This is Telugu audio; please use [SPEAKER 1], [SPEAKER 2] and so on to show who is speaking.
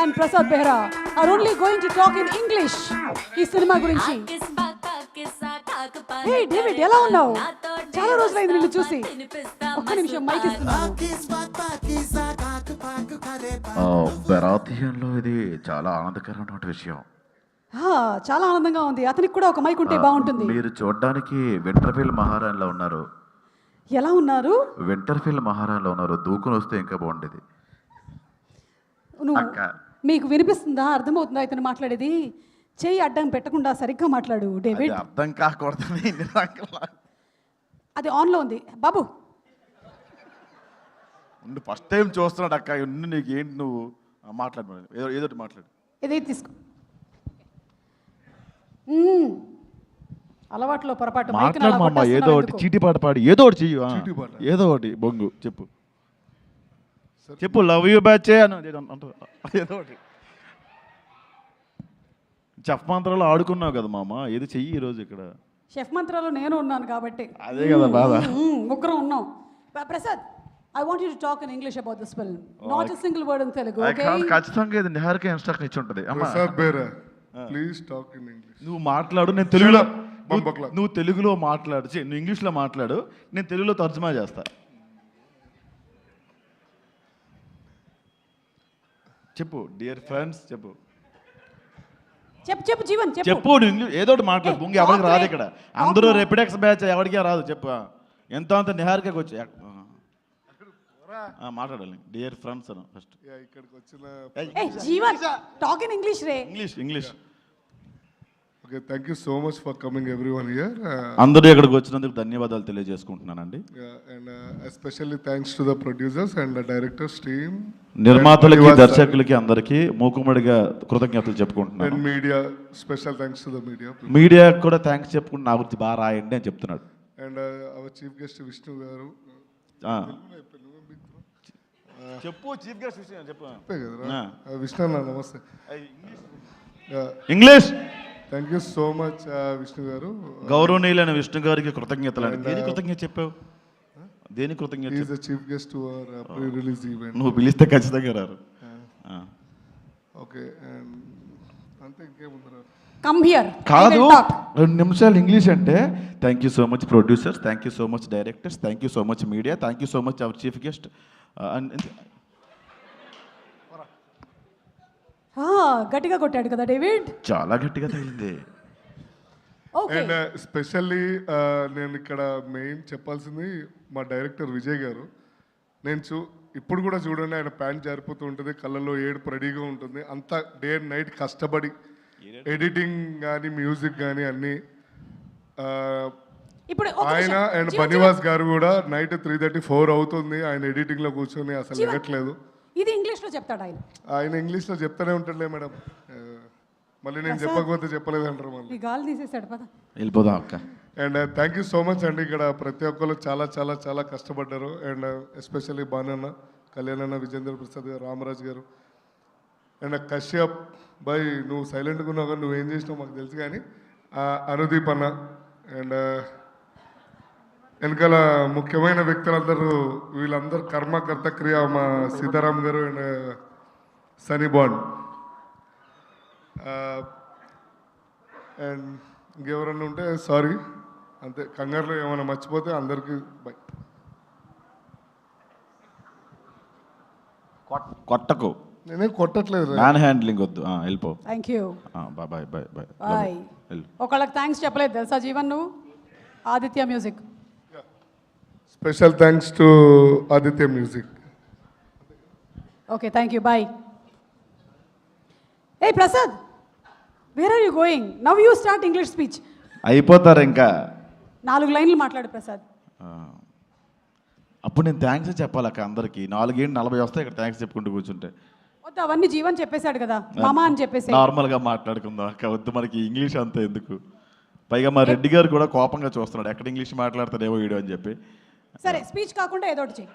[SPEAKER 1] and Prasad Behra are only going to talk in English. ఈ సినిమా గురించి. Hey David, ఎలా ఉన్నావు? చాలా రోజులైంది నిన్ను చూసి. ఒక్క నిమిషం మైక్ ఇస్తున్నాను.
[SPEAKER 2] బెరాతియన్లో ఇది చాలా ఆనందకరమైన విషయం.
[SPEAKER 1] చాలా ఆనందంగా ఉంది. అతనికి కూడా ఒక మైక్ ఉంటే బాగుంటుంది.
[SPEAKER 2] మీరు చూడడానికి వింటర్ఫీల్ మహారాణిలో ఉన్నారు.
[SPEAKER 1] ఎలా ఉన్నారు?
[SPEAKER 2] వింటర్ఫీల్ మహారాణిలో ఉన్నారు. దూకుని వస్తే ఇంకా బాగుండేది.
[SPEAKER 1] మీకు వినిపిస్తుందా? అర్థమవుతుందా ఇతను మాట్లాడేది? చెయ్యి అడ్డం పెట్టకుండా సరిగ్గా మాట్లాడు డేవిడ్.
[SPEAKER 2] అర్థం కాకూడదు.
[SPEAKER 1] అది ఆన్లో ఉంది బాబు.
[SPEAKER 2] ఫస్ట్ టైం చూస్తున్నాడు అక్క. నీకు ఏంటి, నువ్వు మాట్లాడు, ఏదో మాట్లాడు.
[SPEAKER 1] ఏదైతే తీసుకో. అలవాట్లో పొరపాటు.
[SPEAKER 2] మాట్లాడమమ్మా, ఏదో ఒకటి చీటీ పాట పాడి ఏదో ఒకటి చెయ్యి. ఏదో ఒకటి బొంగు చెప్పు. చెప్పు లవ్ యూ బ్యాచ్ అని ఏదో ఒకటి. చెఫ్ మంత్రాలు ఆడుకున్నావు కదా మామ, ఏది చెయ్యి ఈరోజు ఇక్కడ.
[SPEAKER 1] షెఫ్ మంత్రాలు నేను ఉన్నాను కాబట్టి.
[SPEAKER 2] అదే కదా బాధ.
[SPEAKER 1] ముగ్గురం ఉన్నాం. Prasad, I want you to talk in English about this film. Not a single word in Telugu, okay?
[SPEAKER 2] ఖచ్చితంగా ఇది నిహారిక ఇన్స్ట్రక్షన్ ఇచ్చి ఉంటుంది.
[SPEAKER 3] Prasad Bera, please talk in English.
[SPEAKER 2] నువ్వు మాట్లాడు, నేను తెలుగులో. నువ్వు తెలుగులో మాట్లాడు, నువ్వు ఇంగ్లీష్లో మాట్లాడు, నేను తెలుగులో తర్జుమా చేస్తా. చెప్పు డియర్ ఫ్రెండ్స్, చెప్పు
[SPEAKER 1] చెప్పు జీవన్
[SPEAKER 2] చెప్పు. ఇంగ్లీష్ ఏదో ఒకటి మాట్లాడు. బొంగి ఎవరికి రాదు ఇక్కడ. అందరూ రెపిడెక్స్ బ్యాచ్, ఎవరికి రాదు. చెప్పు. ఎంత అంత నిహారికకి వచ్చి మాట్లాడాలి. డియర్ ఫ్రెండ్స్ అని ఫస్ట్.
[SPEAKER 3] ఇక్కడికి వచ్చిన
[SPEAKER 1] జీవన్ టాక్ ఇన్ ఇంగ్లీష్ రే.
[SPEAKER 2] English.
[SPEAKER 3] Okay, thank you so much for coming everyone here.
[SPEAKER 2] అందరూ ఇక్కడికి వచ్చినందుకు ధన్యవాదాలు తెలియజేసుకుంటున్నానండి.
[SPEAKER 3] And especially thanks to the producers and directors team,
[SPEAKER 2] నిర్మాతలకి, దర్శకులకి అందరికీ మూకుమ్మడిగా కృతజ్ఞతలు చెప్పుకుంటున్నాను.
[SPEAKER 3] And media, special thanks to the
[SPEAKER 2] media కూడా థ్యాంక్స్ చెప్పుకుంటున్నా. నా గురించి బాగా రాయండి అని చెప్తున్నాడు.
[SPEAKER 3] And our chief guest Vishnu గారు.
[SPEAKER 2] చెప్పు చీఫ్ గెస్ట్ విష్ణు చెప్పు.
[SPEAKER 3] విష్ణు అన్న నమస్తే.
[SPEAKER 2] English.
[SPEAKER 3] Thank you so much Vishnu గారు.
[SPEAKER 2] గౌరవనీయులైన విష్ణు గారికి కృతజ్ఞతలు. దేని కృతజ్ఞత చెప్పావు? దేని కృతజ్ఞత?
[SPEAKER 3] Is the chief guest to our pre release event.
[SPEAKER 2] నువ్వు పిలిస్తే ఖచ్చితంగా రారు.
[SPEAKER 3] ఓకే, అంతే, ఇంకేముందరా.
[SPEAKER 1] Come here.
[SPEAKER 2] కాదు, 2 నిమిషాలు ఇంగ్లీష్ అంటే thank you so much producers, thank you so much directors, thank you so much media, thank you so much hour chief guest.
[SPEAKER 1] గట్టిగా కొట్టాడు కదా డేవిడ్.
[SPEAKER 2] చాలా గట్టిగా తగిలింది.
[SPEAKER 3] అండ్ స్పెషల్లీ నేను ఇక్కడ మెయిన్ చెప్పాల్సింది మా డైరెక్టర్ విజయ్ గారు. నేను ఇప్పుడు కూడా చూడండి, ఆయన ప్యాంట్ జారిపోతూ ఉంటుంది, కళ్ళల్లో ఏడుపు రెడీగా ఉంటుంది. అంతా డే అండ్ నైట్ కష్టపడి ఎడిటింగ్ కానీ మ్యూజిక్ కానీ అన్నీ. ఆయన అండ్ బనివాస్ గారు కూడా నైట్ 3:30-4 అవుతుంది ఆయన ఎడిటింగ్లో కూర్చొని అసలు ఎగట్లేదు.
[SPEAKER 1] ఇది ఇంగ్లీష్లో చెప్తాడు ఆయన.
[SPEAKER 3] ఆయన ఇంగ్లీష్లో చెప్తానే ఉంటాడులే మేడం. మళ్ళీ నేను చెప్పకపోతే చెప్పలేదు అంటారు మళ్ళీ.
[SPEAKER 1] గాలి తీసేసాడు పద.
[SPEAKER 2] వెళ్ళిపోదాం అక్క.
[SPEAKER 3] And thank you so much అండి. ఇక్కడ ప్రతి ఒక్కరు చాలా చాలా చాలా కష్టపడ్డారు. అండ్ ఎస్పెషల్లీ బానన్న, కళ్యాణన్న, విజేంద్ర ప్రసాద్ గారు, రామరాజ్ గారు, అండ్ కశ్యప్ బాయ్, నువ్వు సైలెంట్గా ఉన్నావు కానీ నువ్వేం చేసినావు మాకు తెలుసు. కానీ అనుదీప్ అన్న, అండ్ వెనకాల ముఖ్యమైన వ్యక్తులందరూ, వీళ్ళందరూ కర్మకర్త క్రియ, మా సీతారాం గారు అండ్ సనీ బాండ్. అండ్ ఇంకెవరన్నా ఉంటే సారీ, అంతే. కంగారులో ఏమైనా మర్చిపోతే అందరికీ బై.
[SPEAKER 2] కొట్టకు,
[SPEAKER 3] నేనేం కొట్టట్లేదు.
[SPEAKER 2] మ్యాన్ హ్యాండ్లింగ్ వద్దు, వెళ్ళిపో.
[SPEAKER 1] Thank you.
[SPEAKER 2] Bye bye bye.
[SPEAKER 1] ఒకళ్ళకి థ్యాంక్స్ చెప్పలేదు తెలుసా జీవన్ నువ్వు? Aditya music.
[SPEAKER 3] Special thanks to Aditya music.
[SPEAKER 1] Okay, thank you, bye. ఏ Prasad, where are you going? Now you start English speech.
[SPEAKER 2] అయిపోతారు ఇంకా
[SPEAKER 1] 4 లైన్లు మాట్లాడు ప్రసాద్.
[SPEAKER 2] అప్పుడు నేను థ్యాంక్స్ చెప్పాలక్క అందరికి. 4:40 వస్తాయి ఇక్కడ థ్యాంక్స్ చెప్పుకుంటూ కూర్చుంటే.
[SPEAKER 1] వద్దు, అవన్నీ జీవన్ చెప్పేశాడు కదా, మామా అని చెప్పేసి
[SPEAKER 2] నార్మల్గా మాట్లాడుకుందాం అక్క. వద్దు, మనకి ఇంగ్లీష్ అంతా ఎందుకు. పైగా మా రెడ్డి గారు కూడా కోపంగా చూస్తున్నాడు, ఎక్కడ ఇంగ్లీష్ మాట్లాడతాడేమో వీడియో అని చెప్పి.
[SPEAKER 1] సరే, స్పీచ్ కాకుండా ఏదో ఒకటి చెయ్యి.